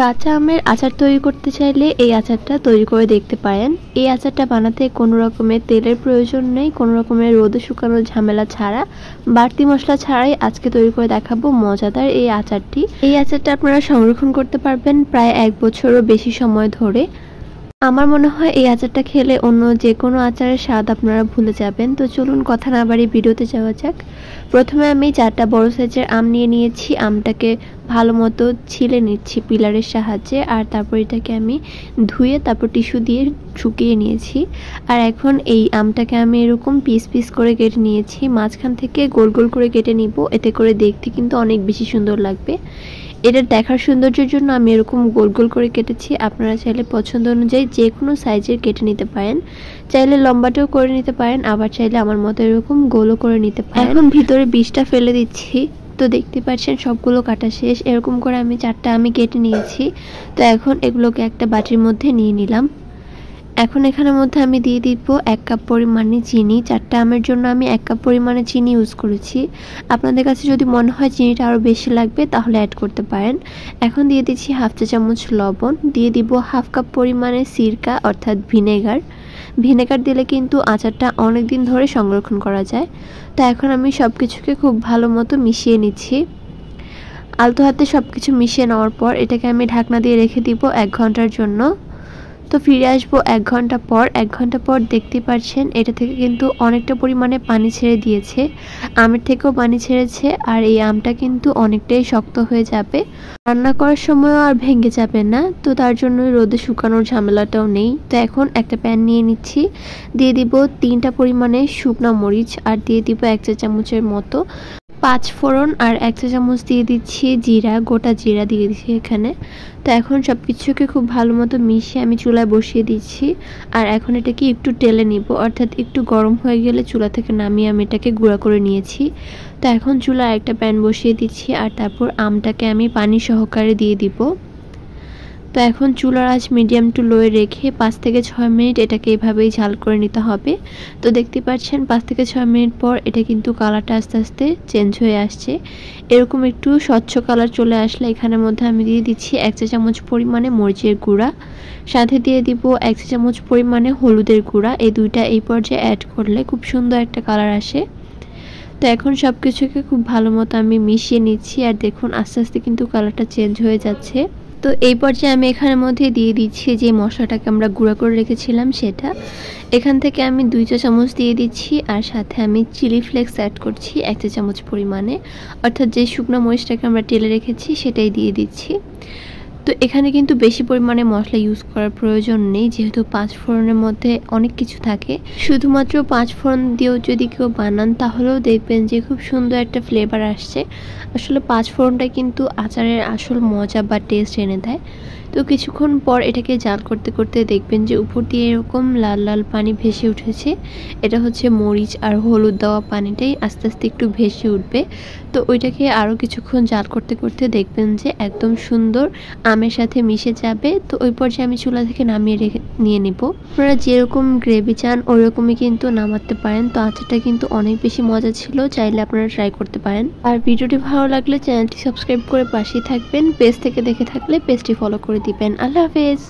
কাঁচা আমের আচার তৈরি করতে চাইলে এই আচারটা তৈরি করে দেখতে পারেন। এই আচারটা বানাতে কোনো রকমের তেলের প্রয়োজন নেই, কোনো রকমের রোদে শুকানোর ঝামেলা ছাড়া, বাড়তি মশলা ছাড়াই আজকে তৈরি করে দেখাবো মজাদার এই আচারটি। এই আচারটা আপনারা সংরক্ষণ করতে পারবেন প্রায় 1 বছরও বেশি সময় ধরে। আমার মনে হয় এই আচারটা খেলে অন্য যে কোনো আচারের স্বাদ আপনারা ভুলে যাবেন। তো চলুন কথা না বাড়িয়ে ভিডিওতে যাওয়া যাক। প্রথমে আমি 4টা বড় সাইজের আম নিয়ে নিয়েছি। আমটাকে ভালো মতো ছিলে নিচ্ছি পিলারের সাহায্যে, আর তারপর এটাকে আমি ধুয়ে তারপর টিস্যু দিয়ে শুকিয়ে নিয়েছি। আর এখন এই আমটাকে আমি এরকম পিস পিস করে কেটে নিয়েছি। মাঝখান থেকে গোল গোল করে কেটে নিব, এতে করে দেখতে কিন্তু অনেক বেশি সুন্দর লাগবে। এটা দেখার সৌন্দর্যের জন্য আমি এরকম গোল গোল করে কেটেছি। আপনারা চাইলে পছন্দ অনুযায়ী যে কোনো সাইজের কেটে নিতে পারেন, চাইলে লম্বাটাও করে নিতে পারেন, আবার চাইলে আমার মতো এরকম গোলও করে নিতে পারেন। এখন ভিতরে বীজটা ফেলে দিচ্ছি। তো দেখতে পাচ্ছেন সবগুলো কাটা শেষ। এরকম করে আমি 4টা আমি কেটে নিয়েছি। তো এখন এগুলোকে একটা বাটির মধ্যে নিয়ে নিলাম। এখন এখানের মধ্যে আমি দিয়ে দিব 1 কাপ পরিমাণে চিনি। 4টা আমের জন্য আমি 1 কাপ পরিমাণে চিনি ইউজ করেছি। আপনাদের কাছে যদি মনে হয় চিনিটা আরও বেশি লাগবে তাহলে অ্যাড করতে পারেন। এখন দিয়ে দিচ্ছি 1/2 চা চামচ লবণ, দিয়ে দিব 1/2 কাপ পরিমাণে সিরকা অর্থাৎ ভিনেগার। ভিনেগার দিলে কিন্তু আচারটা অনেক দিন ধরে সংরক্ষণ করা যায়। তো এখন আমি সব কিছুকে খুব ভালো মতো মিশিয়ে নিচ্ছি। আলতো হাতে সব কিছু মিশিয়ে নেওয়ার পর এটাকে আমি ঢাকনা দিয়ে রেখে দিব 1 ঘন্টার জন্য। তো ফিরে আসবো 1 ঘন্টা পর। 1 ঘন্টা পর দেখতে পাচ্ছেন এটা থেকে কিন্তু অনেকটা পরিমাণে পানি ছেড়ে দিয়েছে, আমের থেকেও পানি ছেড়েছে। আর এই আমটা কিন্তু অনেকটাই শক্ত হয়ে যাবে, রান্না করার সময়ও আর ভেঙে যাবে না। তো তার জন্য রোদে শুকানোর ঝামেলাটাও নেই। তো এখন একটা প্যান নিয়ে নিচ্ছি, দিয়ে দিব 3টা পরিমাণে শুকনো মরিচ, আর দিয়ে দিব 1 চা চামচের মতো 5 ফোড়ন, আর 1 চা চামচ দিয়ে দিচ্ছি জিরা, গোটা জিরা দিয়ে দিচ্ছি এখানে। তো এখন সব কিছুকে খুব ভালো মতো মিশিয়ে আমি চুলায় বসিয়ে দিচ্ছি। আর এখন এটাকে একটু টেলে নিব, অর্থাৎ একটু গরম হয়ে গেলে চুলা থেকে নামিয়ে আমি এটাকে গুঁড়া করে নিয়েছি। তো এখন চুলায় একটা প্যান বসিয়ে দিচ্ছি, আর তারপর আমটাকে আমি পানি সহকারে দিয়ে দিব। তো এখন চুলার আঁচ মিডিয়াম টু লোয়ে রেখে 5 থেকে 6 মিনিট এটাকে এভাবেই ঝাল করে নিতে হবে। তো দেখতে পাচ্ছেন 5 থেকে 6 মিনিট পর এটা কিন্তু কালারটা আস্তে আস্তে চেঞ্জ হয়ে আসছে। এরকম একটু স্বচ্ছ কালার চলে আসলে এখানের মধ্যে আমি দিয়ে দিচ্ছি 1 চা চামচ পরিমাণে মরিচের গুঁড়া, সাথে দিয়ে দিব 1 চা চামচ পরিমাণে হলুদের গুঁড়া। এই দুইটা এই পর্যায়ে অ্যাড করলে খুব সুন্দর একটা কালার আসে। তো এখন সব কিছুকে খুব ভালো মতো আমি মিশিয়ে নিচ্ছি, আর দেখুন আস্তে আস্তে কিন্তু কালারটা চেঞ্জ হয়ে যাচ্ছে। তো এই পর্যায়ে আমি এখানের মধ্যে দিয়ে দিচ্ছি যে মশলাটাকে আমরা গুঁড়া করে রেখেছিলাম সেটা। এখান থেকে আমি 2 চা চামচ দিয়ে দিচ্ছি, আর সাথে আমি চিলি ফ্লেক্স অ্যাড করছি 1 চা চামচ পরিমাণে, অর্থাৎ যে শুকনো মরিচটাকে আমরা টেলে রেখেছি সেটাই দিয়ে দিচ্ছি। তো এখানে কিন্তু বেশি পরিমাণে মশলা ইউজ করার প্রয়োজন নেই, যেহেতু 5 ফোড়নের মধ্যে অনেক কিছু থাকে। শুধুমাত্র 5 ফোড়ন দিয়েও যদি কেউ বানান তাহলেও দেখবেন যে খুব সুন্দর একটা ফ্লেভার আসছে। আসলে 5 ফোড়নটা কিন্তু আচারের আসল মজা বা টেস্ট এনে দেয়। তো কিছুক্ষণ পর এটাকে জাল করতে করতে দেখবেন যে উপর দিয়ে এরকম লাল লাল পানি ভেসে উঠেছে। এটা হচ্ছে মরিচ আর হলুদ দেওয়া পানিটাই আস্তে আস্তে একটু ভেসে উঠবে। তো ওইটাকে আরও কিছুক্ষণ জাল করতে করতে দেখবেন যে একদম সুন্দর আমের সাথে মিশে যাবে। তো ওই পর্যায়ে আমি চুলা থেকে নামিয়ে নিয়ে নিব। আপনারা যেরকম গ্রেভি চান ওইরকমই কিন্তু নামাতে পারেন। তো আচারটা কিন্তু অনেক বেশি মজা ছিল, চাইলে আপনারা ট্রাই করতে পারেন। আর ভিডিওটি ভালো লাগলে চ্যানেলটি সাবস্ক্রাইব করে পাশেই থাকবেন। পেজ থেকে দেখে থাকলে পেজটি ফলো করে দিবেন। আল্লাহ হাফেজ।